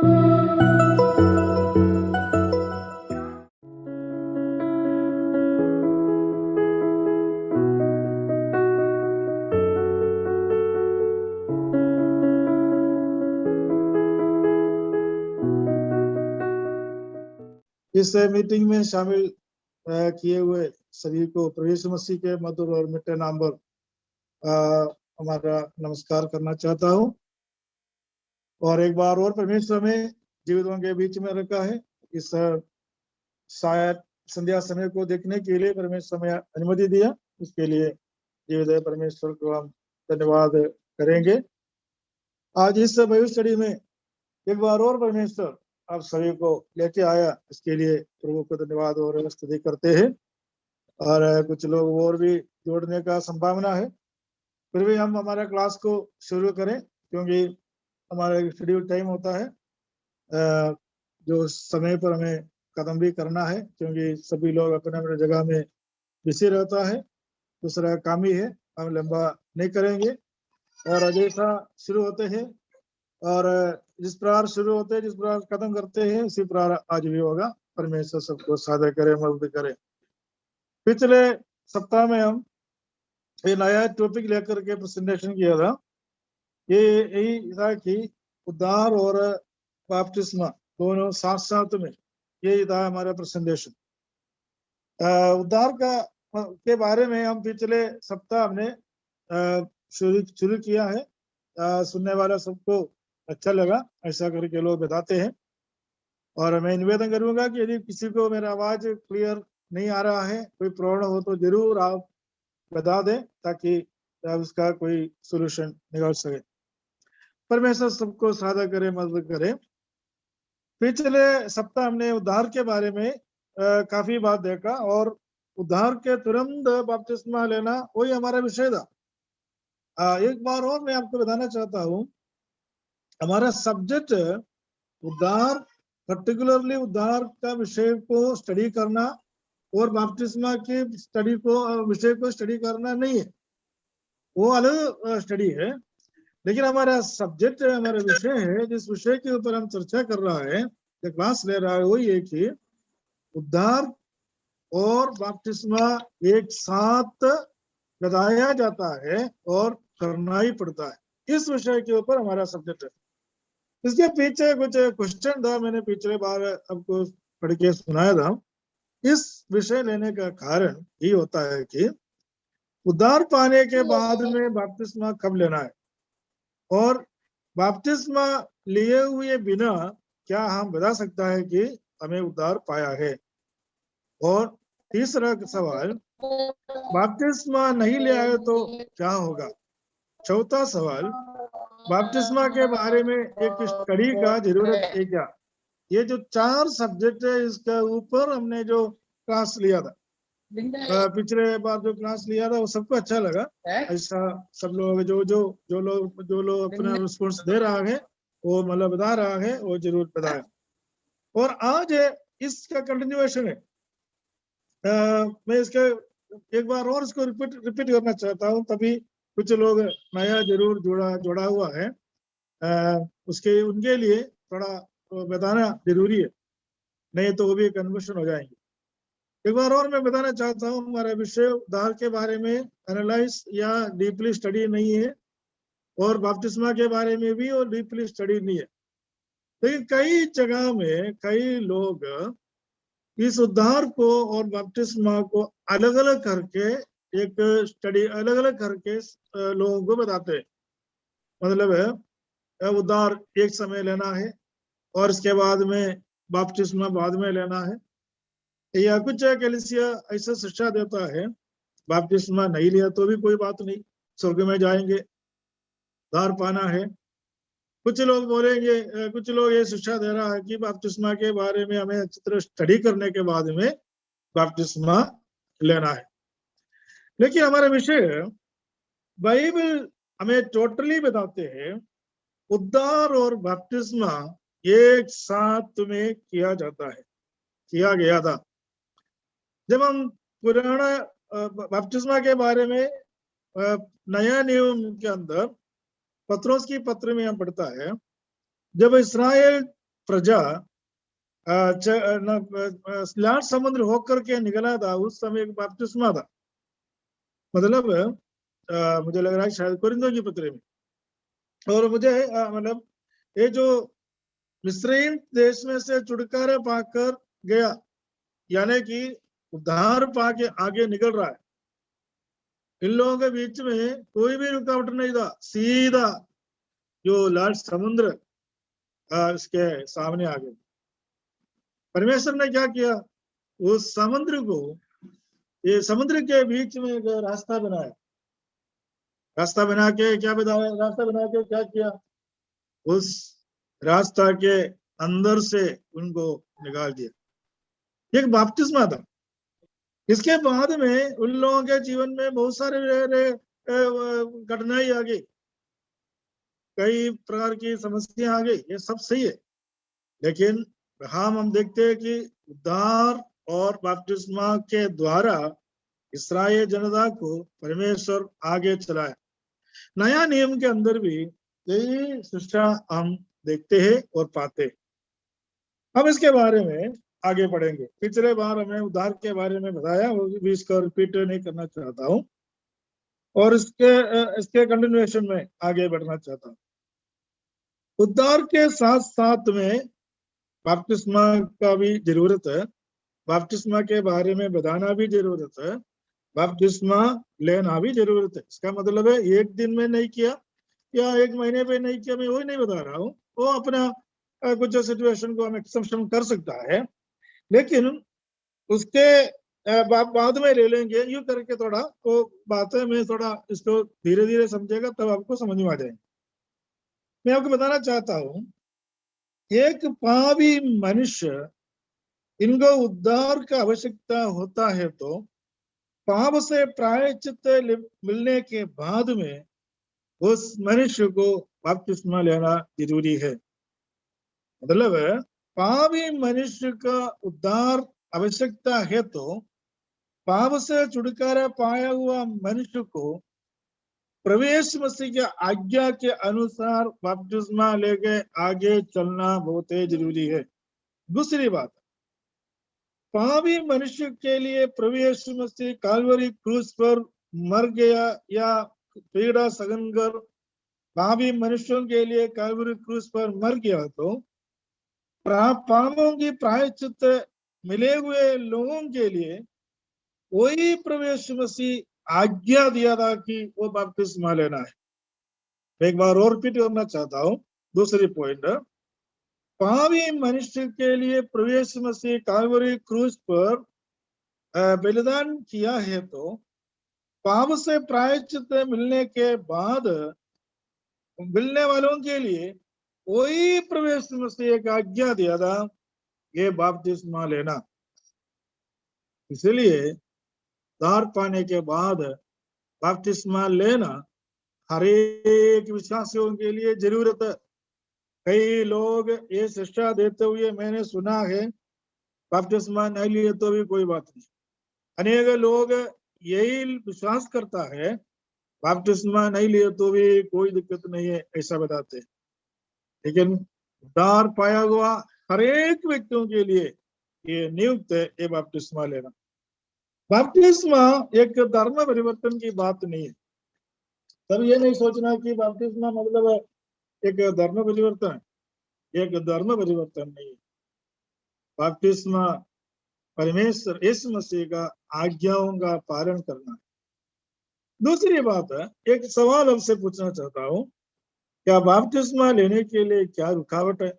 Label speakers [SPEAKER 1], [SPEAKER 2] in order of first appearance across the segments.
[SPEAKER 1] इस मीटिंग में शामिल किए हुए सभी को प्रभु यीशु मसीह के मधुर और मीठे नाम पर हमारा नमस्कार करना चाहता हूँ। और एक बार और परमेश्वर में जीवितों के बीच में रखा है। इस शायद संध्या समय को देखने के लिए परमेश्वर में अनुमति दिया, उसके लिए जीवित परमेश्वर को हम धन्यवाद करेंगे। आज इस बाइबल स्टडी में एक बार और परमेश्वर आप सभी को लेके आया, इसके लिए प्रभु को धन्यवाद और स्तुति करते हैं। और कुछ लोग और भी जोड़ने का संभावना है, फिर भी हम हमारा क्लास को शुरू करें, क्योंकि हमारा शेड्यूल टाइम होता है जो समय पर हमें खत्म भी करना है, क्योंकि सभी लोग अपने अपने जगह में बिजी रहता है। दूसरा काम ही है, हम लंबा नहीं करेंगे। और जैसा शुरू होते हैं और जिस प्रकार शुरू होते हैं, जिस प्रकार खत्म करते हैं, उसी प्रकार आज भी होगा। परमेश्वर सबको साझा करे, मदद करे। पिछले सप्ताह में हम ये नया टॉपिक लेकर के प्रेजेंटेशन किया था। ये यही था कि उद्धार और बपतिस्मा दोनों साथ साथ में, यही था हमारा प्रेजेंटेशन। उद्धार के बारे में हम पिछले सप्ताह हमने शुरू किया है। सुनने वाला सबको अच्छा लगा, ऐसा करके लोग बताते हैं। और मैं निवेदन करूंगा कि यदि किसी को मेरा आवाज क्लियर नहीं आ रहा है, कोई प्रॉब्लम हो तो जरूर आप बता दें, ताकि उसका कोई सोल्यूशन निकाल सके। परमेश्वर सबको साझा करे, मदद करे। पिछले सप्ताह हमने उद्धार के बारे में काफी बात देखा, और उद्धार के तुरंत बपतिस्मा लेना वही हमारा विषय था। एक बार और मैं आपको बताना चाहता हूँ, हमारा सब्जेक्ट उद्धार, पर्टिकुलरली उद्धार का विषय को स्टडी करना और बपतिस्मा के स्टडी को विषय को स्टडी करना नहीं है, वो अलग स्टडी है। लेकिन हमारा सब्जेक्ट, हमारा विषय है, जिस विषय के ऊपर हम चर्चा कर रहा है, जो क्लास ले रहा है, वो ये कि उद्धार और बपतिस्मा एक साथ बताया जाता है और करना ही पड़ता है। इस विषय के ऊपर हमारा सब्जेक्ट है। इसके पीछे कुछ क्वेश्चन था, मैंने पिछले बार आपको पढ़ के सुनाया था। इस विषय लेने का कारण ये होता है कि उद्धार पाने के बाद में बपतिस्मा कब लेना है, और बपतिस्मा लिए हुए बिना क्या हम बता सकता है कि हमें उद्धार पाया है। और तीसरा सवाल, बपतिस्मा नहीं ले आए तो क्या होगा। चौथा सवाल, बपतिस्मा के बारे में एक स्टडी का जरूरत है क्या। ये जो 4 सब्जेक्ट है, इसके ऊपर हमने जो क्लास लिया था, पिछले बार जो क्लास लिया था, वो सबको अच्छा लगा। ऐसा सब लोग जो लोग अपना रिस्पॉन्स दे रहा है, वो मतलब बता रहा है, वो जरूर बताए। और आज इसका कंटिन्यूएशन है। मैं इसके एक बार और इसको रिपीट करना चाहता हूँ, तभी कुछ लोग नया जरूर जोड़ा हुआ है, उसके उनके लिए थोड़ा बताना जरूरी है, नहीं तो वो भी कन्फ्यूजन हो जाएंगे। एक बार और मैं बताना चाहता हूँ, हमारा विषय उद्धार के बारे में एनालाइज या डीपली स्टडी नहीं है, और बपतिस्मा के बारे में भी और डीपली स्टडी नहीं है। लेकिन कई जगह में कई लोग इस उद्धार को और बपतिस्मा को अलग अलग करके, एक स्टडी अलग अलग करके लोगों को बताते हैं। मतलब है उद्धार एक समय लेना है और इसके बाद में बपतिस्मा बाद में लेना है, या कुछ कलीसिया ऐसा शिक्षा देता है बपतिस्मा नहीं लिया तो भी कोई बात नहीं, स्वर्ग में जाएंगे, उद्धार पाना है। कुछ लोग बोलेंगे, कुछ लोग ये शिक्षा दे रहा है कि बपतिस्मा के बारे में हमें अच्छी तरह स्टडी करने के बाद में बपतिस्मा लेना है। लेकिन हमारा विषय बाइबल हमें टोटली बताते हैं उद्धार और बपतिस्मा एक साथ में किया जाता है, किया गया था। जब हम पुराना बपतिस्मा के बारे में नया नियम के अंदर पत्रोस की पत्र में हम पढ़ता है, जब इस्राएल प्रजा लाल समुद्र होकर के निकला था, उस समय एक बपतिस्मा था। मतलब मुझे लग रहा है शायद कोरिन्थियों की पत्री में। और मुझे मतलब ये जो मिस्रईम देश में से छुटकारा पाकर गया, यानी कि उद्धार पाके आगे निकल रहा है, इन लोगों के बीच में कोई भी रुकावट नहीं था, सीधा जो लाल समुद्र इसके सामने आ गया। परमेश्वर ने क्या किया, उस समुद्र को, ये समुद्र के बीच में एक रास्ता बनाया। रास्ता बना के क्या बताया, रास्ता बना के क्या किया, उस रास्ता के अंदर से उनको निकाल दिया। एक बपतिस्मा था। इसके बाद में उन लोगों के जीवन में बहुत सारे कठिनाई आ गई, कई प्रकार की समस्या आ गई, ये सब सही है। लेकिन हम देखते हैं कि उद्धार और बपतिस्मा के द्वारा इस्राएल जनता को परमेश्वर आगे चलाया। नया नियम के अंदर भी यही शिक्षा हम देखते हैं और पाते हैं। हम इसके बारे में आगे बढ़ेंगे। पिछले बार हमने उद्धार के बारे में बताया, वो भी इसको रिपीट नहीं करना चाहता हूँ, और इसके कंटिन्यूएशन में आगे बढ़ना चाहता हूँ। उद्धार के साथ साथ में बपतिस्मा का भी जरूरत है, बपतिस्मा के बारे में बताना भी जरूरत है, बपतिस्मा लेना भी जरूरत है। इसका मतलब है एक दिन में नहीं किया या एक महीने पे नहीं किया, मैं वही नहीं बता रहा हूँ। वो अपना कुछ सिचुएशन को हम एक्सेप्शन कर सकता है, लेकिन उसके बाद में ले लेंगे यूं करके। थोड़ा वो बातें में थोड़ा इसको धीरे धीरे समझेगा तब आपको समझ में आ जाएंगे। मैं आपको बताना चाहता हूँ, एक पापी मनुष्य, इनको उद्धार का आवश्यकता होता है, तो पाप से प्रायश्चित मिलने के बाद में उस मनुष्य को बपतिस्मा लेना जरूरी है। मतलब पापी मनुष्य का उद्धार आवश्यकता है, तो पाप से छुटकारा पाया हुआ मनुष्य को प्रवेश मसीह की आज्ञा के अनुसार बपतिस्मा लेके आगे चलना बहुत ही जरूरी है। दूसरी बात, पापी मनुष्य के लिए प्रवेश मसीह काल्वरी क्रूस पर मर गया या पीड़ा सहन कर पापी मनुष्यों के लिए काल्वरी क्रूस पर मर गया, तो पापों की प्रायश्चित मिले हुए लोगों के लिए वही प्रवेश मसीह आज्ञा दिया था कि वो बपतिस्मा लेना है। एक बार और रिपीट करना चाहता हूँ। दूसरी पॉइंट, पापी मनुष्य के लिए प्रवेश मसीह काल्वरी क्रूस पर बलिदान किया है, तो पाप से प्रायश्चित मिलने के बाद मिलने वालों के लिए वही प्रवेश मसीह एक आज्ञा दिया था, ये बपतिस्मा लेना। इसलिए उद्धार पाने के बाद बपतिस्मा लेना हर एक विश्वासियों के लिए जरूरत है। कई लोग ये शिक्षा देते हुए मैंने सुना है, बपतिस्मा नहीं लिए तो भी कोई बात नहीं। अनेक लोग यही विश्वास करता है, बपतिस्मा नहीं लिए तो भी कोई दिक्कत नहीं है, ऐसा बताते हैं। लेकिन उद्धार पाया हुआ हर एक व्यक्तियों के लिए ये नियुक्त है, ये बपतिस्मा लेना। बपतिस्मा एक धर्म परिवर्तन की बात नहीं है। तब ये नहीं सोचना कि बपतिस्मा मतलब एक धर्म परिवर्तन है, एक धर्म परिवर्तन नहीं है। बपतिस्मा परमेश्वर यीशु मसीह का आज्ञाओं का पालन करना है। दूसरी बात है, एक सवाल आपसे पूछना चाहता हूँ, क्या बपतिस्मा लेने के लिए क्या रुकावट है?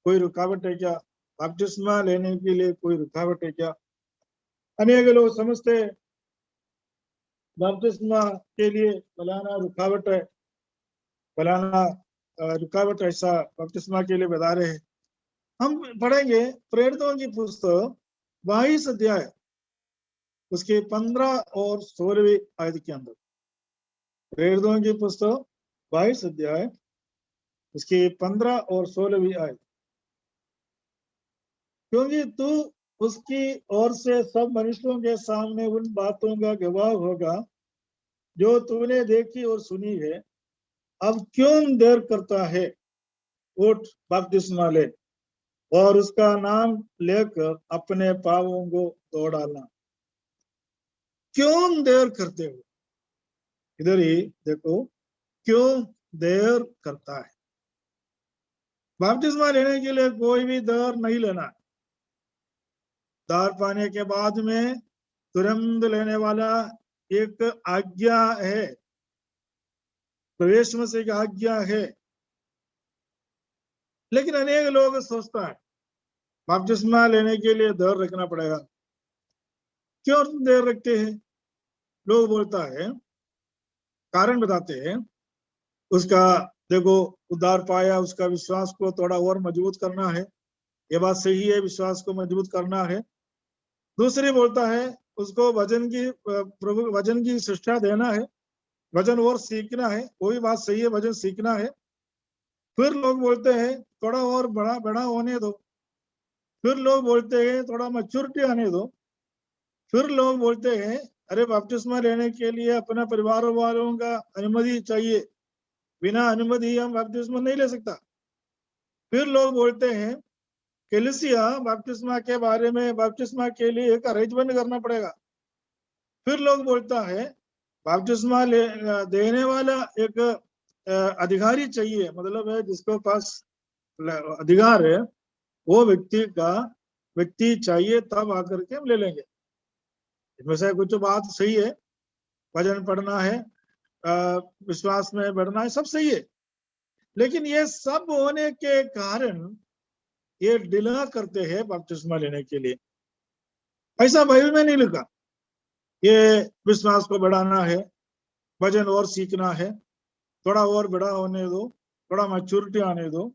[SPEAKER 1] कोई रुकावट है क्या? बपतिस्मा लेने के लिए कोई रुकावट है क्या? अनेक लोग समझते बपतिस्मा के लिए फलाना रुकावट है, फलाना रुकावट ऐसा बपतिस्मा के लिए बता रहे हैं। हम पढ़ेंगे प्रेरितों की पुस्तक 22 अध्याय उसके 15 और 16वीं आयत के अंदर। प्रेरितों की पुस्तक 22 अध्याय उसकी 15 और 16वीं आयत। क्योंकि तू उसकी ओर से सब मनुष्यों के सामने उन बातों का गवाह होगा जो तूने देखी और सुनी है। अब क्यों देर करता है? उठ बपतिस्मा ले और उसका नाम लेकर अपने पापों को धो डालना। क्यों देर करते हो? इधर ही देखो, क्यों देर करता है? बपतिस्मा लेने के लिए कोई भी देर नहीं लेना। दार पाने के बाद में तुरंत लेने वाला एक आज्ञा है, प्रवेश में से एक आज्ञा है। लेकिन अनेक लोग सोचता है बपतिस्मा लेने के लिए देर रखना पड़ेगा। क्यों देर रखते हैं? लोग बोलता है, कारण बताते हैं उसका। देखो, उद्धार पाया, उसका विश्वास को थोड़ा और मजबूत करना है। ये बात सही है, विश्वास को मजबूत करना है। दूसरी बोलता है उसको वचन की प्रभु वचन की शिक्षा देना है, वचन और सीखना है। वो भी बात सही है, वचन सीखना है। फिर लोग बोलते हैं थोड़ा और बड़ा बड़ा होने दो। फिर लोग बोलते हैं थोड़ा मैच्योरिटी आने दो। फिर लोग बोलते हैं अरे बपतिस्मा लेने के लिए अपना परिवार वालों का अनुमति चाहिए, बिना अनुमति हम बपतिस्मा नहीं ले सकता। फिर लोग बोलते हैं कलीसिया बपतिस्मा के बारे में, बपतिस्मा के लिए एक अरेंजमेंट करना पड़ेगा। फिर लोग बोलता है बपतिस्मा देने वाला एक अधिकारी चाहिए, मतलब है जिसके पास अधिकार है, वो व्यक्ति चाहिए, तब आकर के हम ले लेंगे। इसमें से कुछ बात सही है, वचन पढ़ना है, विश्वास में बढ़ना है, सब सही है। लेकिन ये सब होने के कारण ये डिले करते हैं बपतिस्मा लेने के लिए। ऐसा बाइबल में नहीं लिखा। ये विश्वास को बढ़ाना है, वचन और सीखना है, थोड़ा और बड़ा होने दो, थोड़ा मैच्योरिटी आने दो,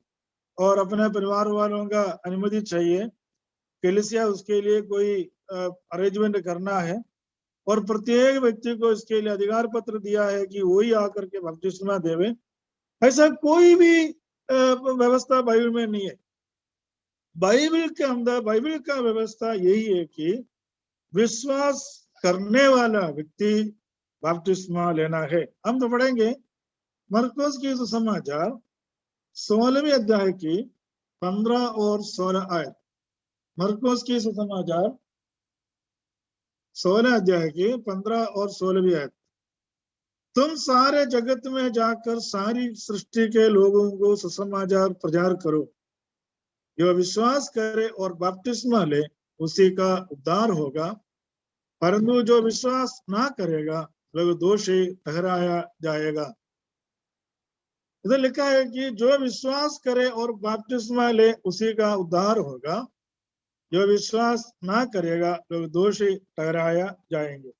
[SPEAKER 1] और अपने परिवार वालों का अनुमति चाहिए, कलीसिया उसके लिए कोई अरेंजमेंट करना है, और प्रत्येक व्यक्ति को इसके लिए अधिकार पत्र दिया है कि वही आकर के बपतिस्मा देवे। ऐसा कोई भी व्यवस्था बाइबल में नहीं है। बाइबल के अंदर बाइबल का व्यवस्था यही है कि विश्वास करने वाला व्यक्ति बपतिस्मा लेना है। हम तो पढ़ेंगे मरकुस की सुसमाचार 16वें अध्याय की 15 और 16 आयत। मरकुस की सुसमाचार 16 अध्याय की 15 और 16वीं आयत। तुम सारे जगत में जाकर सारी सृष्टि के लोगों को सुसमाचार प्रचार करो। जो विश्वास करे और बपतिस्मा ले उसी का उद्धार होगा, परंतु जो विश्वास ना करेगा वह दोषी ठहराया जाएगा। इधर लिखा है कि जो विश्वास करे और बपतिस्मा ले उसी का उद्धार होगा, जो विश्वास ना करेगा वह दोषी ठहराया जाएंगे।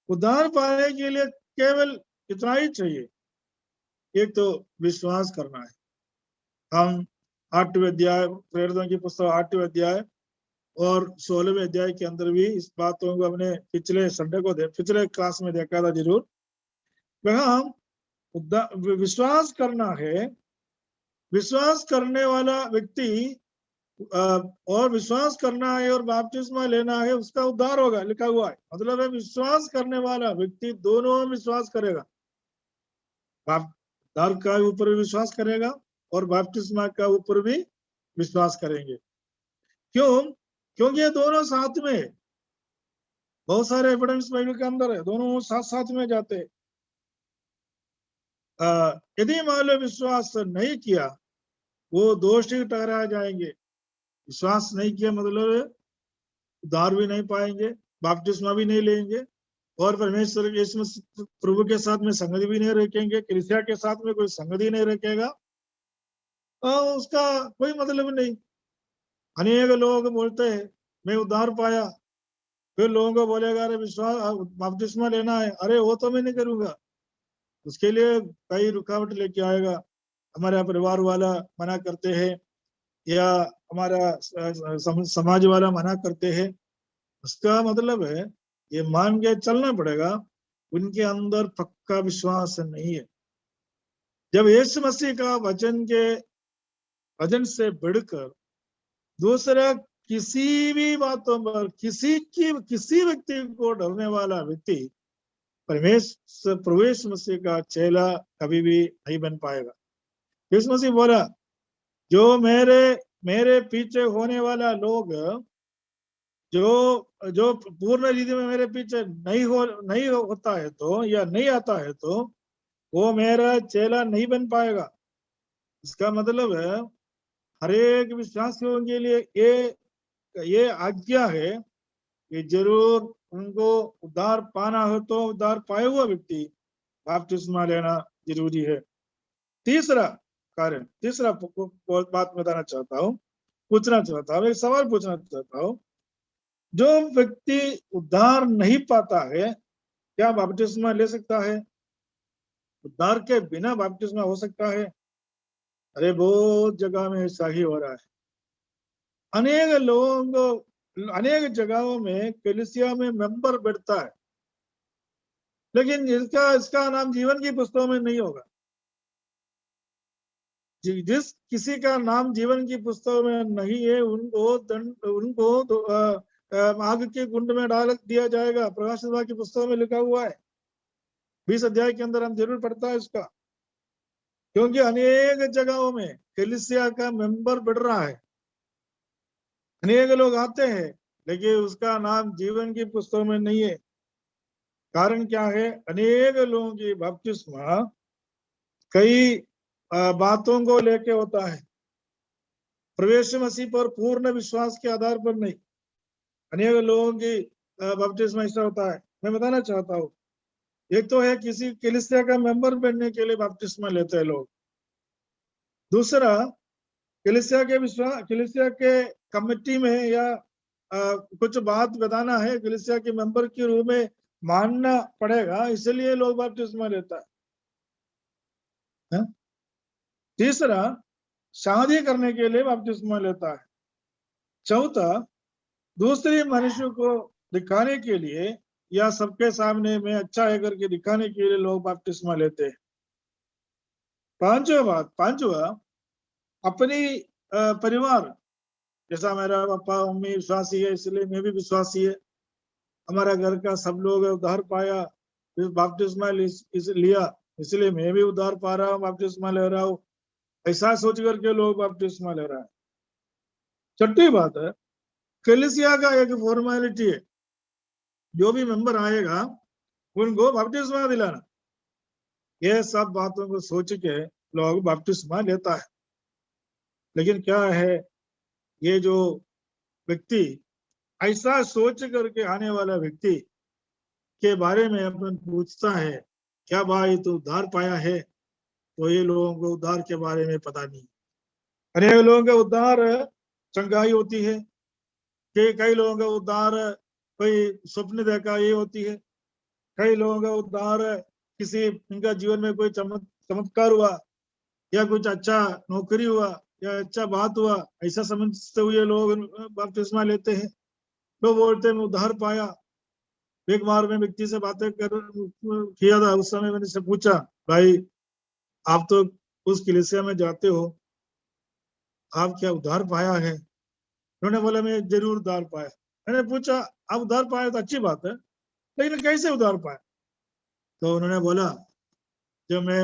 [SPEAKER 1] उद्धार पाने के लिए केवल इतना ही चाहिए, एक तो विश्वास करना है। हम 8वें अध्याय, प्रेरितों की पुस्तक 8वें अध्याय और 16वें अध्याय के अंदर भी इस बातों को हमने पिछले क्लास में देखा था जरूर। वहां विश्वास करना है, विश्वास करने वाला व्यक्ति और विश्वास करना है और बपतिस्मा लेना है, उसका उद्धार होगा, लिखा हुआ है। मतलब है विश्वास करने वाला व्यक्ति दोनों विश्वास करेगा, उद्धार का ऊपर भी विश्वास करेगा और बपतिस्मा का ऊपर भी विश्वास करेंगे। क्यों? क्योंकि ये दोनों साथ में है। बहुत सारे एविडेंस बाइबल के अंदर है, दोनों साथ साथ में जाते हैं। यदि मान लो विश्वास नहीं किया वो दोषी ठहराए जाएंगे। विश्वास नहीं किया मतलब उद्धार भी नहीं पाएंगे, बपतिस्मा भी नहीं लेंगे, और परमेश्वर यीशु मसीह प्रभु के साथ में संगति भी नहीं रखेंगे, कलीसिया के साथ में कोई संगति नहीं रखेगा, उसका कोई मतलब नहीं। अनेक लोग बोलते हैं मैं उद्धार पाया, फिर लोगों को बोलेगा अरे विश्वास बपतिस्मा लेना है, अरे वो तो मैं नहीं करूंगा, उसके लिए कई रुकावट लेके आएगा। हमारा परिवार वाला मना करते हैं या हमारा समाज वाला मना करते हैं। उसका मतलब है ये मान के चलना पड़ेगा उनके अंदर पक्का विश्वास नहीं है। जब यीशु मसीह का वचन से बढ़कर दूसरा किसी भी बातों पर किसी व्यक्ति को डरने वाला व्यक्ति प्रभु यीशु मसीह का चेला कभी भी नहीं बन पाएगा। यीशु मसीह बोला जो मेरे पीछे होने वाला लोग जो जो पूर्ण रीति में मेरे पीछे नहीं होता है तो या नहीं आता है तो वो मेरा चेला नहीं बन पाएगा। इसका मतलब है हर एक विश्वासियों के लिए ये आज्ञा है कि जरूर उनको उद्धार पाना हो तो उद्धार पाए हुआ व्यक्ति बपतिस्मा लेना जरूरी है। तीसरा कारण, तीसरा बात बताना चाहता हूँ, पूछना चाहता हूँ, एक सवाल पूछना चाहता हूँ। जो व्यक्ति उद्धार नहीं पाता है क्या बपतिस्मा ले सकता है? उद्धार के बिना बपतिस्मा हो सकता है? अरे बहुत जगह में ऐसा ही हो रहा है। अनेक लोगों अनेक जगहों में कलीसिया में मेंबर बैठता है लेकिन इसका नाम जीवन की पुस्तकों में नहीं होगा। जिस किसी का नाम जीवन की पुस्तक में नहीं है उनको आग के कुंड में डाल दिया जाएगा। प्रकाशित वाक्य की पुस्तक में लिखा हुआ है, 20 अध्याय के अंदर हम जरूर पढ़ता है इसका। क्योंकि अनेक जगहों में कलीसिया का मेंबर बढ़ रहा है, अनेक लोग आते हैं लेकिन उसका नाम जीवन की पुस्तक में नहीं है। कारण क्या है? अनेक लोगों की बपतिस्मा कई बातों को लेके होता है, प्रवेश मसीह पर पूर्ण विश्वास के आधार पर नहीं। अनेक लोगों की बपतिस्मा ऐसा होता है। मैं बताना चाहता हूँ, एक तो है किसी कलीसिया का मेंबर बनने के लिए बपतिस्मा लेते हैं लोग। दूसरा, कलीसिया के कमेटी में या कुछ बात बताना है, कलीसिया के मेंबर के रूप में मानना पड़ेगा, इसलिए लोग बपतिस्मा लेता है। तीसरा, शादी करने के लिए बपतिस्मा लेता है। चौथा, दूसरे मनुष्य को दिखाने के लिए या सबके सामने में अच्छा है करके दिखाने के लिए लोग बपतिस्मा लेते हैं। पांचवा, अपनी परिवार, जैसा मेरा पापा मम्मी विश्वासी है इसलिए मैं भी विश्वासी है, हमारा घर का सब लोग उद्धार पाया, बपतिस्मा लिया इसलिए मैं भी उद्धार पा रहा हूँ, बपतिस्मा ले रहा हूँ, ऐसा सोच करके लोग बपतिस्मा ले रहा है। छठी बात है, कलीसिया का एक फॉर्मेलिटी है, जो भी मेंबर आएगा उनको बपतिस्मा दिलाना। ये सब बातों को सोच के लोग बपतिस्मा लेता है। लेकिन क्या है, ये जो व्यक्ति ऐसा सोच करके आने वाला व्यक्ति के बारे में अपन पूछता है क्या भाई तू उद्धार पाया है, तो ये लोगों को उद्धार के बारे में पता नहीं। अनेक लोगों का उद्धार चंगाई होती है, कि कई लोगों का उद्धार कोई स्वप्न देखा ये होती है, कई लोगों का उद्धार किसी इनका जीवन में कोई चमत्कार हुआ या कुछ अच्छा नौकरी हुआ या अच्छा बात हुआ, ऐसा समझते हुए लोग बपतिस्मा लेते हैं। लोग बोलते हैं मैं उद्धार पाया। एक बार मैं व्यक्ति से बातें किया था, उस समय मैंने से पूछा भाई आप तो उस कलीसिया में जाते हो, आप क्या उद्धार पाया है? उन्होंने बोला मैं जरूर उद्धार पाया। मैंने पूछा आप उद्धार पाए तो अच्छी बात है, लेकिन कैसे उद्धार पाया? तो उन्होंने बोला जब मैं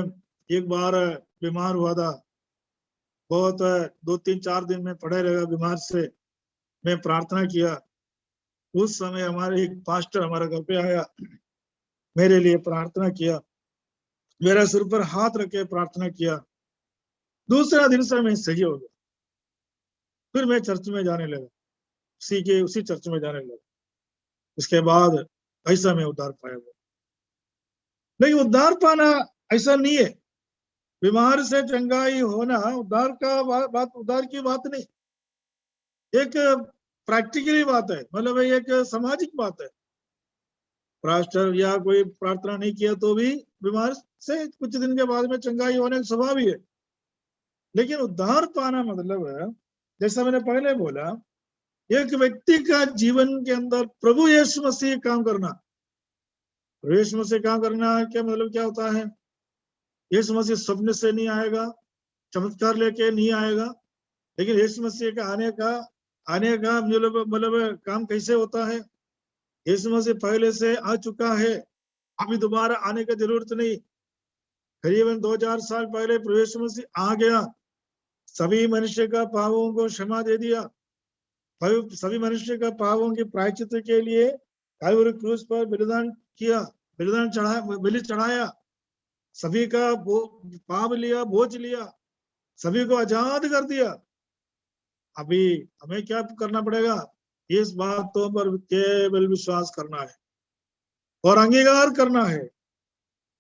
[SPEAKER 1] एक बार बीमार हुआ था, बहुत 2-3-4 दिन में पड़े रहा बीमार से, मैं प्रार्थना किया। उस समय हमारे एक पास्टर हमारे घर पे आया, मेरे लिए प्रार्थना किया, मेरे सिर पर हाथ रख के प्रार्थना किया। दूसरा दिन से मैं सही हो गया, फिर मैं चर्च में जाने लगा, उसी चर्च में जाने लगा। इसके बाद ऐसा मैं उद्धार पाया हुआ। लेकिन उद्धार पाना ऐसा नहीं है, बीमार से चंगाई होना उद्धार का उद्धार की बात नहीं, एक प्रैक्टिकली बात है, मतलब एक सामाजिक बात है। पास्टर या कोई प्रार्थना नहीं किया तो भी बीमार से कुछ दिन के बाद में चंगाई होने का स्वभाव ही है। लेकिन उद्धार पाना मतलब है, जैसा मैंने पहले बोला, एक व्यक्ति का जीवन के अंदर प्रभु यीशु मसीह काम करना। प्रभु यीशु मसीह काम करना क्या मतलब क्या होता है? यीशु मसीह सपने से नहीं आएगा, चमत्कार लेके नहीं आएगा, लेकिन यीशु मसीह का आने का मतलब काम कैसे होता है? यीशु मसीह पहले से आ चुका है, अभी दोबारा आने की जरूरत नहीं। करीबन 2000 साल पहले प्रभु यीशु मसीह आ गया, सभी मनुष्य का पापों को क्षमा दे दिया, सभी मनुष्य का पापों के प्रायश्चित के लिए कालवरी क्रूस पर बलिदान किया, बलि चढ़ाया, सभी का पाप लिया, बोझ लिया, सभी को आजाद कर दिया। अभी हमें क्या करना पड़ेगा? इस बातों पर केवल विश्वास करना है और अंगीकार करना है।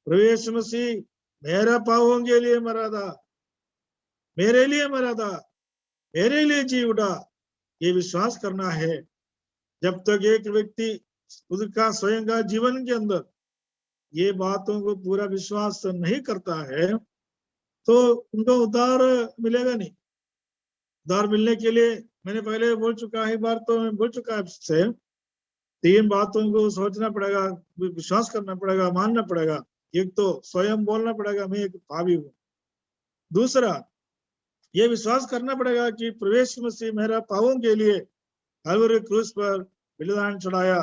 [SPEAKER 1] प्रभु यीशु मसीह मेरा पापों के लिए मरा था, मेरे लिए मरा था, मेरे लिए जी उठा, ये विश्वास करना है। जब तक एक व्यक्ति उसका स्वयं का जीवन के अंदर ये बातों को पूरा विश्वास नहीं करता है तो उनको उद्धार मिलेगा नहीं। उद्धार मिलने के लिए मैंने पहले बोल चुका है, बार तो मैं बोल चुका है आपसे, 3 बातों को सोचना पड़ेगा, विश्वास करना पड़ेगा, मानना पड़ेगा। एक तो स्वयं बोलना पड़ेगा मैं एक पापी हूँ। दूसरा ये विश्वास करना पड़ेगा कि प्रभु यीशु मसीह मेरा पापों के लिए कालवरी क्रूस पर बलिदान चढ़ाया।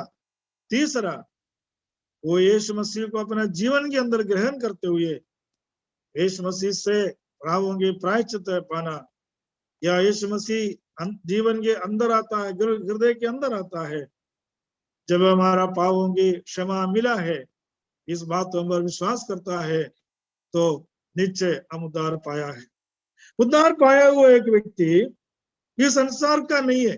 [SPEAKER 1] तीसरा वो यीशु मसीह को अपना जीवन के अंदर ग्रहण करते हुए यीशु मसीह से पापों के प्रायश्चित पाना, या यीशु मसीह जीवन के अंदर आता है, हृदय के अंदर आता है। जब हमारा पापों की क्षमा मिला है, इस बात पर विश्वास करता है तो निश्चय हम उद्धार पाया है। उद्धार पाया हुआ एक व्यक्ति इस संसार का नहीं है।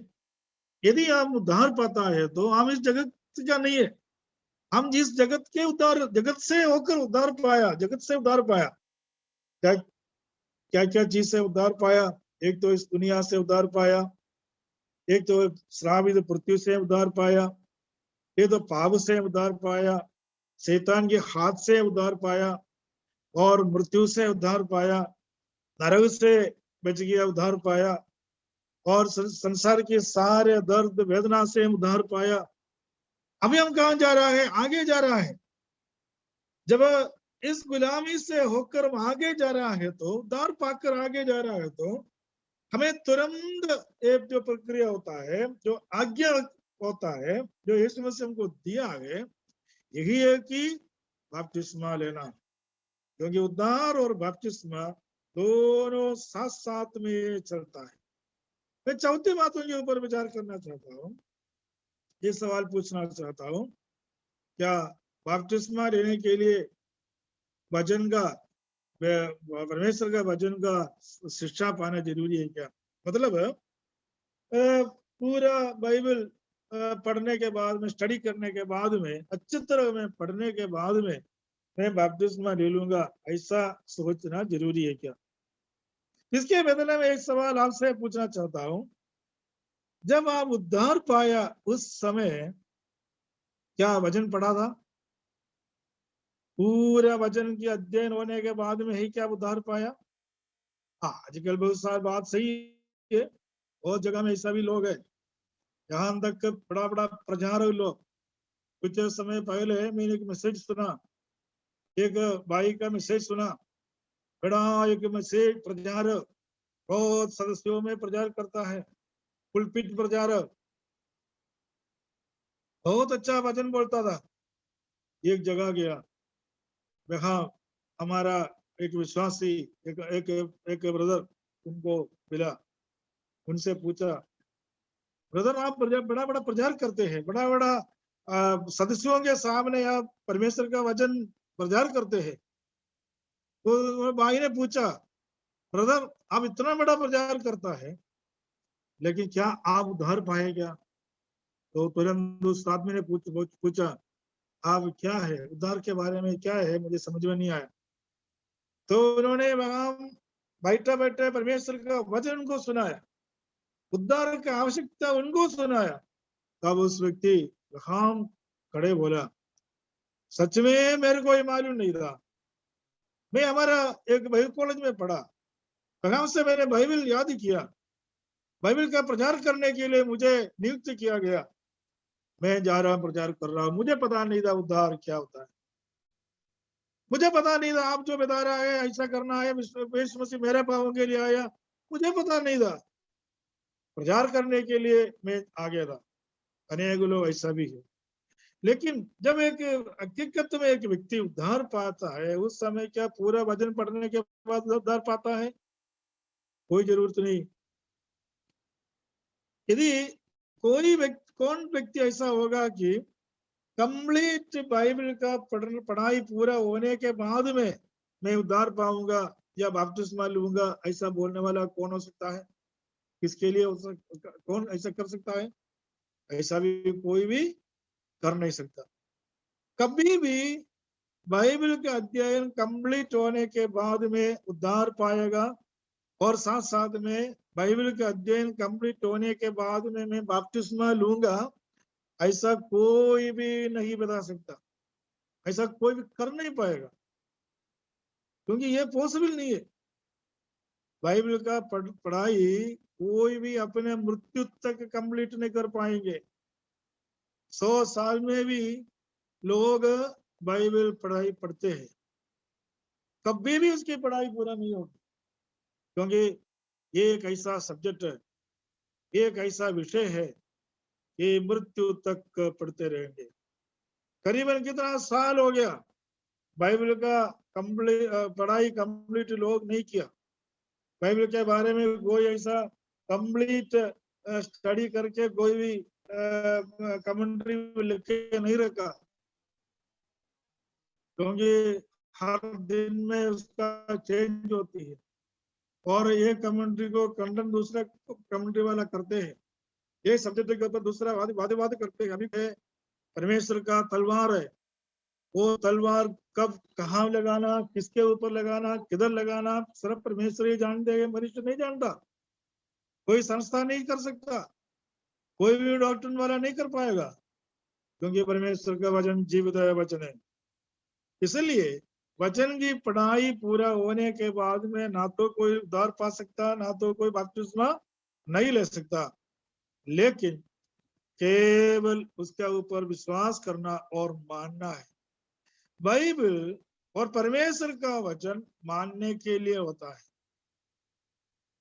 [SPEAKER 1] यदि हम उद्धार पाता है तो हम इस जगत का नहीं है। हम जिस जगत के उद्धार, जगत से होकर उद्धार पाया, जगत से उद्धार पाया। क्या क्या क्या चीज से उद्धार पाया? एक तो इस दुनिया से उद्धार पाया, एक तो श्रावित पृथ्वी से उद्धार पाया, एक तो पाप से उद्धार पाया, शैतान के हाथ से उद्धार पाया, और मृत्यु से उद्धार पाया, नरक से बच गया, उद्धार पाया, और संसार के सारे दर्द वेदना से उद्धार पाया। अभी हम कहाँ जा रहा है? आगे जा रहा है। जब इस गुलामी से होकर हम आगे जा रहा है तो उद्धार पाकर आगे जा रहा है तो हमें तुरंत एक जो प्रक्रिया होता है, जो आज्ञा होता है, जो यीशु मसीह हमको दिया है, यही है कि बपतिस्मा लेना। क्योंकि उद्धार और बपतिस्मा दोनों साथ साथ में चलता है। मैं चौथी बातों के ऊपर विचार करना चाहता हूँ, ये सवाल पूछना चाहता हूँ, क्या बपतिस्मा लेने के लिए वचन का, परमेश्वर का वचन का शिक्षा पाना जरूरी है क्या? मतलब पूरा बाइबल पढ़ने के बाद में, स्टडी करने के बाद में, अच्छी तरह में पढ़ने के बाद में मैं बपतिस्मा ले लूंगा, ऐसा सोचना जरूरी है क्या? इसके बदले में एक सवाल आपसे पूछना चाहता हूं, जब आप उद्धार पाया उस समय क्या वचन पढ़ा था? पूरा वचन की अध्ययन होने के बाद में ही क्या उद्धार पाया? आजकल बहुत सारी बात सही है, बहुत जगह में ऐसा भी लोग है, यहाँ तक बड़ा बड़ा प्रचारक लोग। कुछ समय पहले मैंने एक मैसेज सुना, एक भाई का मैसेज सुना, बड़ा एक मैसेज प्रचारक, बहुत सदस्यों में प्रचार करता है, पुलपिट प्रचारक, बहुत अच्छा वचन बोलता था। एक जगह गया, वहाँ हमारा एक विश्वासी, एक एक एक ब्रदर उनको मिला, उनसे पूछा, ब्रदर आप बड़ा बड़ा प्रचार करते हैं, बड़ा बड़ा सदस्यों के सामने आप परमेश्वर का वचन प्रचार करते हैं। तो भाई ने पूछा, ब्रदर आप इतना बड़ा प्रचार करता है, लेकिन क्या आप उद्धार पाए क्या? तो तुरंत उस आदमी ने पूछा, आप क्या है, उद्धार के बारे में क्या है, मुझे समझ में नहीं आया। तो उन्होंने वहां बैठे बैठे परमेश्वर का वचन उनको सुनाया, उद्धार की आवश्यकता उनको सुनाया। तब उस व्यक्ति वहां खड़े बोला, सच में मेरे को ये मालूम नहीं था, मैं हमारा एक बाइबल कॉलेज में पढ़ा, वहां से मैंने बाइबल याद किया, बाइबल का प्रचार करने के लिए मुझे नियुक्त किया गया, मैं जा रहा हूँ, प्रचार कर रहा हूँ। मुझे पता नहीं था उद्धार क्या होता है, मुझे पता नहीं था आप जो बता रहा है ऐसा करना है, यीशु मसीह मेरे पापों के लिए आया, मुझे पता नहीं था। प्रचार करने के लिए मैं आ गया था। अनेक लोग ऐसा भी है, लेकिन जब एक हकीकत में एक व्यक्ति उद्धार पाता है, उस समय क्या पूरा वचन पढ़ने के बाद उद्धार पाता है? कोई जरूरत नहीं। यदि कौन व्यक्ति ऐसा होगा कि कंप्लीट बाइबल का पढ़ाई पूरा होने के बाद में मैं उद्धार पाऊंगा या बपतिस्मा लूंगा, ऐसा बोलने वाला कौन हो सकता है? किसके लिए कौन ऐसा कर सकता है? ऐसा भी कोई भी कर नहीं सकता। कभी भी बाइबल का अध्ययन कंप्लीट होने के बाद में उद्धार पाएगा, और साथ साथ में बाइबल का अध्ययन कंप्लीट होने के बाद में मैं बपतिस्मा लूंगा, ऐसा कोई भी नहीं बता सकता। ऐसा कोई भी कर नहीं पाएगा, क्योंकि ये पॉसिबल नहीं है। बाइबल का पढ़ाई कोई भी अपने मृत्यु तक कंप्लीट नहीं कर पाएंगे। 100 साल में भी लोग बाइबल पढ़ाई पढ़ते हैं, कभी भी उसकी पढ़ाई पूरा नहीं होगी, क्योंकि ये एक ऐसा सब्जेक्ट है, एक ऐसा विषय है कि मृत्यु तक पढ़ते रहेंगे। करीबन कितना साल हो गया बाइबल का पढ़ाई कंप्लीट लोग नहीं किया। बाइबल के बारे में कोई ऐसा कंप्लीट स्टडी करके कोई भी कमेंट्री लिख के नहीं रखा, क्योंकि हर दिन में उसका चेंज होती है और एक कमेंट्री को खंडन दूसरा कमेंट्री वाला करते हैं, एक सब्जेक्ट के ऊपर दूसरा वाद करते हैं। अभी परमेश्वर का तलवार है, वो तलवार कब कहाँ लगाना, किसके ऊपर लगाना, किधर लगाना, सिर्फ परमेश्वर ही जानते हैं, मनुष्य नहीं जानता। कोई संस्था नहीं कर सकता, कोई भी डॉक्टर वाला नहीं कर पाएगा, क्योंकि परमेश्वर का वचन जीवित वचन है। इसलिए वचन की पढ़ाई पूरा होने के बाद में ना तो कोई उद्धार पा सकता, ना तो कोई बपतिस्मा नहीं ले सकता, लेकिन केवल उसके ऊपर विश्वास करना और मानना है। बाइबल और परमेश्वर का वचन मानने के लिए होता है,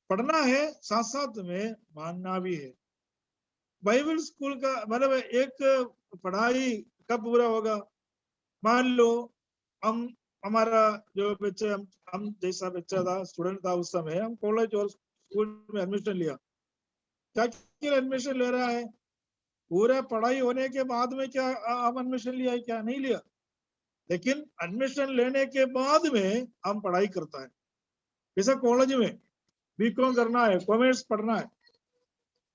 [SPEAKER 1] पढ़ना है, साथ साथ में मानना भी है। बाइबल स्कूल का मतलब एक पढ़ाई कब पूरा होगा? मान लो हम हमारा जो बच्चे हम जैसा बच्चा था, स्टूडेंट था, उस समय हम कॉलेज और स्कूल में एडमिशन लिया। क्या एडमिशन ले रहा है? पूरा पढ़ाई होने के बाद में क्या हम एडमिशन लिया है? क्या नहीं लिया, लेकिन एडमिशन लेने के बाद में हम पढ़ाई करता है। जैसे कॉलेज में बीकॉम करना है, कॉमर्स पढ़ना है,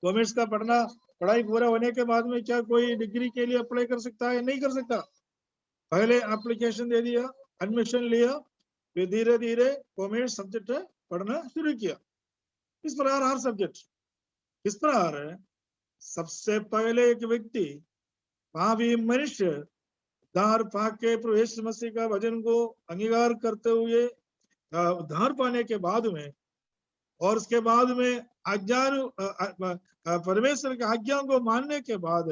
[SPEAKER 1] कॉमर्स का पढ़ाई पूरा होने के बाद में क्या कोई डिग्री के लिए अप्लाई कर सकता है? नहीं कर सकता। पहले एप्लीकेशन दे दिया, एडमिशन लिया, फिर धीरे धीरे कॉमर्स सब्जेक्ट पढ़ना शुरू किया। इस प्रकार हर सब्जेक्ट इस प्रकार है। सबसे पहले एक व्यक्ति भावी मनुष्य उद्धार पाके प्रभु यीशु मसीह का वचन को अंगीकार करते हुए उद्धार पाने के बाद में, और उसके बाद में आज्ञा परमेश्वर की आज्ञा को मानने के बाद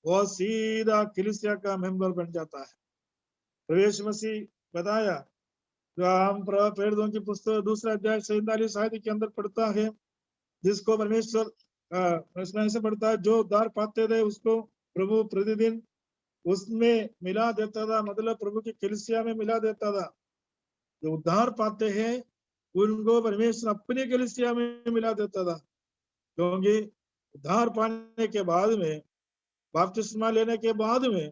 [SPEAKER 1] वो सीधा कलीसिया का मेंबर बन जाता है। प्रभु यीशु मसीह बताया, जो हम प्रेरितों की पुस्तक 2 अध्याय 47 आयत के अंदर पढ़ता है, जिसको परमेश्वर इसमें ऐसे पढ़ता है, जो उद्धार पाते थे उसको प्रभु प्रतिदिन उसमें मिला देता था, मतलब प्रभु की कलीसिया में मिला देता था। जो उद्धार पाते हैं उनको परमेश्वर अपनी कलीसिया में मिला देता था, क्योंकि उद्धार पाने के बाद में, बपतिस्मा लेने के बाद में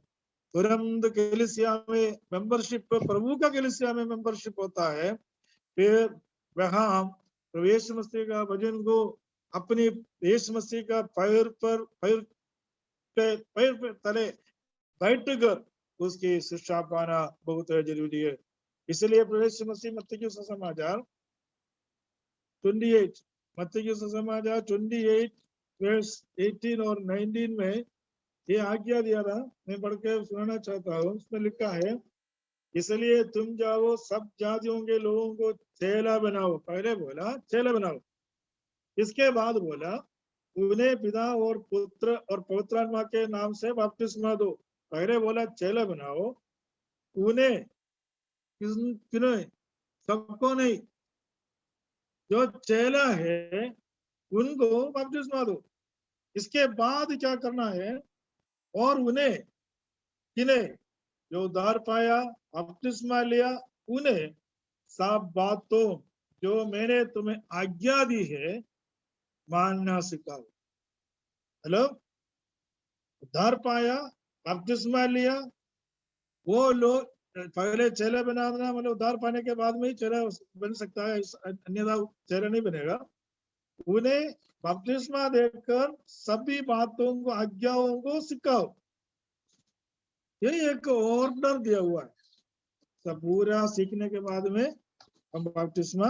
[SPEAKER 1] तुरंत कलीसिया में मेंबरशिप, प्रभु का कलीसिया में मेंबरशिप होता है। फिर वहां प्रभु यीशु मसीह का वचन को अपनी यीशु मसीह का पैर पे तले बैठकर उसकी शिक्षा पाना बहुत जरूरी है। इसलिए प्रभु यीशु मसीह मत्ती के सुसमाचार 28 मत्ती के सुसमाचार 28 वर्स 18 और 19 में ये आज्ञा दिया था, मैं पढ़ के सुनाना चाहता हूँ। उसमें लिखा है, इसलिए तुम जाओ, सब जातियों के लोगों को चेला बनाओ। पहले बोला चेला बनाओ, इसके बाद बोला उन्हें पिता और पुत्र और पवित्र आत्मा के नाम से बपतिस्मा दो। पहले बोला चेला बनाओ, उन्हें किन्हें? सबको नहीं, जो चेला है उनको बपतिस्मा दो। इसके बाद क्या करना है? और उन्हें किन्हें जो उद्धार पाया, बपतिस्मा लिया, उन्हें सब बातों जो मैंने तुम्हें आज्ञा दी है मानना सिखाओ। हेलो, उद्धार पाया, बपतिस्मा लिया, वो लोग पहले चेला बनाना मतलब उद्धार पाने के बाद में ही चेला बन सकता है, अन्यथा चेला नहीं बनेगा। उन्हें बपतिस्मा देकर सभी बातों को, आज्ञाओं को सिखाओ। ये एक ऑर्डर दिया हुआ है। सब पूरा सीखने के बाद में हम बपतिस्मा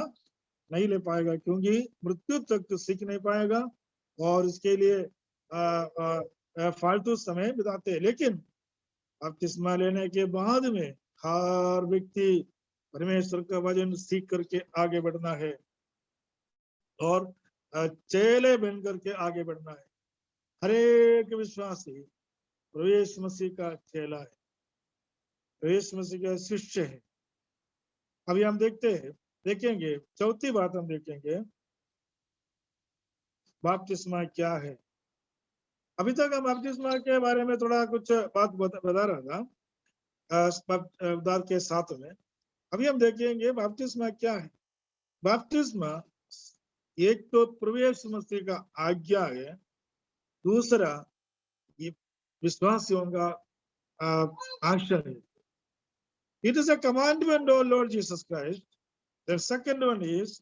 [SPEAKER 1] नहीं ले पाएगा, क्योंकि मृत्यु तक तो सीख नहीं पाएगा और इसके लिए फालतू समय बिताते हैं। लेकिन बपतिस्मा लेने के बाद में हर व्यक्ति परमेश्वर का वचन सीख करके आगे बढ़ना है और चेले बन करके आगे बढ़ना है। हर एक विश्वासी प्रभु यीशु मसीह का चेला है, प्रभु यीशु मसीह का शिष्य है। अभी हम देखेंगे चौथी बात हम देखेंगे, बपतिस्मा क्या है। अभी तक हम बपतिस्मा के बारे में थोड़ा कुछ बात बता रहा था उद्धार के साथ में। अभी हम देखेंगे बपतिस्मा क्या है। बपतिस्मा एक तो प्रभु यीशु मसीह का आज्ञा है, दूसरा ये विश्वासियों का आशा है। It is a commandment of Lord Jesus Christ. The second one is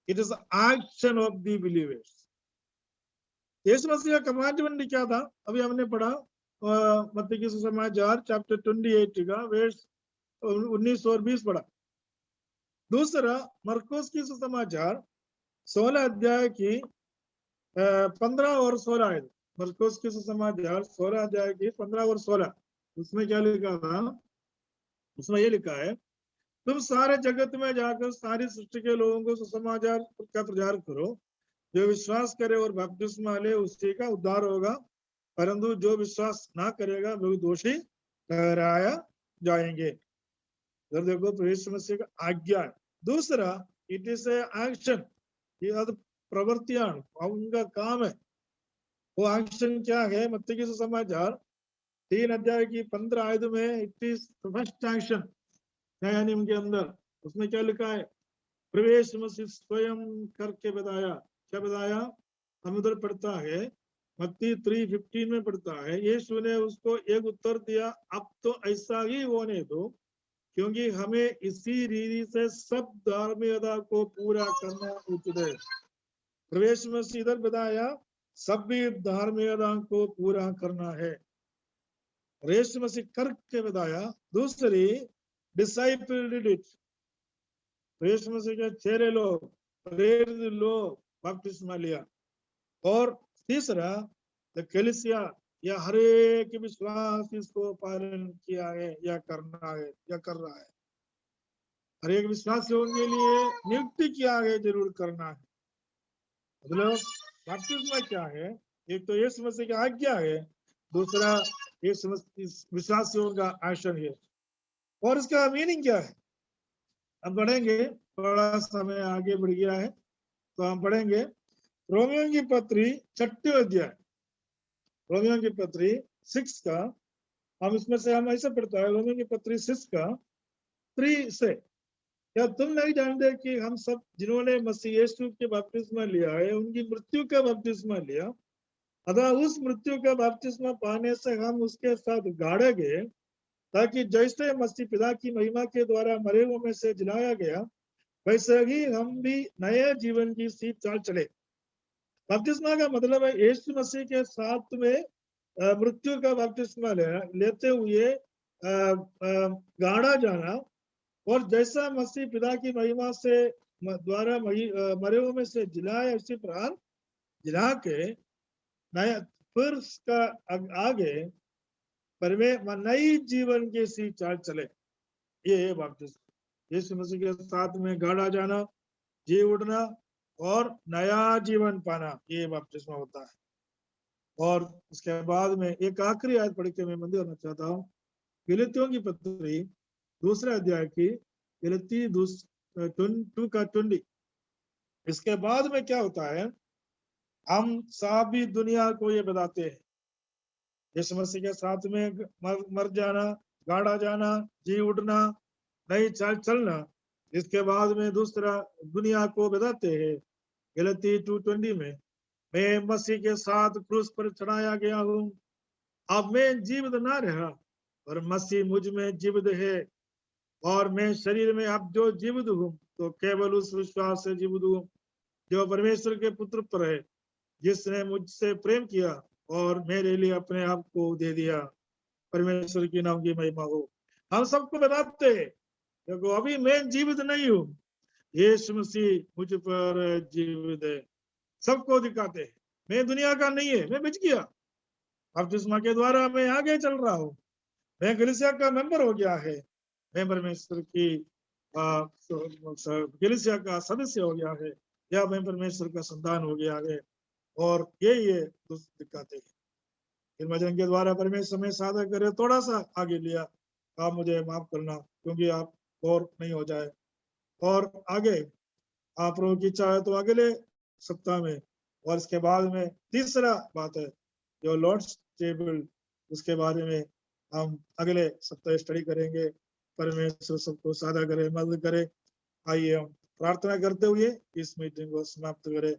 [SPEAKER 1] it is the action of the believers. यीशु मसीह का कमांडमेंट क्या था? अभी हमने पढ़ा मत्ती की सुसमाचार चैप्टर 28 का वर्स 19 और 20 पढ़ा। दूसरा मरकुस की सुसमाचार 16 अध्याय की 15 और 16 आयत। मरकुस की सुसमाचार 16 अध्याय की 15 और 16, उसमें क्या लिखा था? उसमें ये लिखा है, तुम सारे जगत में जाकर सारी सृष्टि के लोगों को सुसमाचार का प्रचार करो। जो विश्वास करे और बपतिस्मा ले उसी का उद्धार होगा, परंतु जो विश्वास ना करेगा वो दोषी ठहराया जाएंगे। इधर देखो प्रभु यीशु मसीह का आज्ञा है। दूसरा इट इज एक्शन, ये प्रवृत्तियां उनका काम है। वो एक्शन क्या है? मत्ती की सुसमाचार 3 अध्याय की 15 आयत में इट इज फर्स्ट एक्शन नया नियम के अंदर। उसमें क्या लिखा है? प्रभु यीशु मसीह स्वयं करके बताया। क्या बताया? हम उधर पढ़ता है मत्ती 3:15 में पढ़ता है, यीशु ने उसको एक उत्तर दिया, अब तो ऐसा ही होने दो, क्योंकि हमें इसी रीति से सब धार्मिकता को पूरा करना उचित है। प्रभु यीशु मसीह इधर बताया सभी धार्मिकता को पूरा करना है। यीशु मसीह करके बताया। दूसरी डिसाइपल डिड इट, यीशु मसीह के चेले लोग, प्रेरित लोग बपतिस्मा लिया। और तीसरा द कलीसिया या हर एक विश्वास इसको पालन किया है या करना है या कर रहा है। हर एक विश्वासियों के लिए नियुक्ति किया है, जरूर करना है। मतलब बपतिस्मा क्या है? एक तो यीशु मसीह की आज्ञा है, दूसरा यीशु मसीह विश्वासियों का आशन है। और इसका मीनिंग क्या है? हम पढ़ेंगे, थोड़ा समय आगे बढ़ गया है तो हम पढ़ेंगे रोमियो की पत्री 6 अध्याय, रोमियो की पत्री 6 का हम इसमें से हम ऐसे पढ़ता है रोमियो की पत्री 6 का 3 से, क्या तुम नहीं जानते कि हम सब जिन्होंने मसीह यीशु के बपतिस्मा लिया है उनकी मृत्यु का बपतिस्मा लिया, अतः उस मृत्यु का बपतिस्मा पाने से हम उसके साथ गाड़े गए, ताकि जैसे मसीह पिता की महिमा के द्वारा मरे हुओं में से जिलाया गया, वैसे ही हम भी नए जीवन की सी चाल चले। बपतिस्मा का मतलब है यीशु मसीह के साथ में मृत्यु का बपतिस्मा लेते हुए गाड़ा जाना, और जैसा मसीह पिता की महिमा से द्वारा मरे हुए में से जिलाया, उसी प्रकार जिला के नया फिर का आगे पर में नई जीवन की सी चाल चले। ये है बपतिस्मा, यीशु मसीह के साथ में गाड़ा जाना, जी उठना और नया जीवन पाना, ये बपतिस्मा होता है। और उसके बाद में एक आखिरी आयत पढ़ के मैं बंद करना चाहता हूँ, गलतियों की पत्री 2 अध्याय की गलती 2 का 20। इसके बाद में क्या होता है? हम सभी दुनिया को ये बताते हैं यीशु मसीह के साथ में मर जाना, गाड़ा जाना, जी उठना, नई चाल चलना, इसके बाद में दूसरा दुनिया को बताते हैं गलती 2:20 में, मैं मसीह के साथ क्रूस पर चढ़ाया गया हूँ, अब मैं जीवित ना रहा और मसीह मुझ में जीवित है, और मैं शरीर में अब जो जीवित हूँ तो केवल उस विश्वास से जीवित हूँ जो परमेश्वर के पुत्र पर है, जिसने मुझसे प्रेम किया और मेरे लिए अपने आप को दे दिया। परमेश्वर की नाम की महिमा हो। हम सबको बताते हैं, देखो अभी मैं जीवित नहीं हूँ, यीशु मसीह मुझ पर जीवित है। सबको दिखाते हैं, मैं दुनिया का नहीं है, मैं बच गया। बपतिस्मा के द्वारा मैं आगे चल रहा हूँ, मैं कलीसिया का मेंबर हो गया है, मैं परमेश्वर की कलीसिया का सदस्य हो गया है, या मैं परमेश्वर का संतान हो गया है। और ये दिखाते हैं। फिर वचन के द्वारा परमेश्वर में साधा करे, थोड़ा सा आगे लिया, आप मुझे माफ करना क्योंकि आप और नहीं हो जाए। और आगे आप प्रभु की इच्छा है तो अगले सप्ताह में, और इसके बाद में तीसरा बात है जो लॉर्ड्स टेबल, उसके बारे में हम अगले सप्ताह स्टडी करेंगे। परमेश्वर सबको साधा करे, मदद करे। आइए हम प्रार्थना करते हुए इस मीटिंग को समाप्त करें।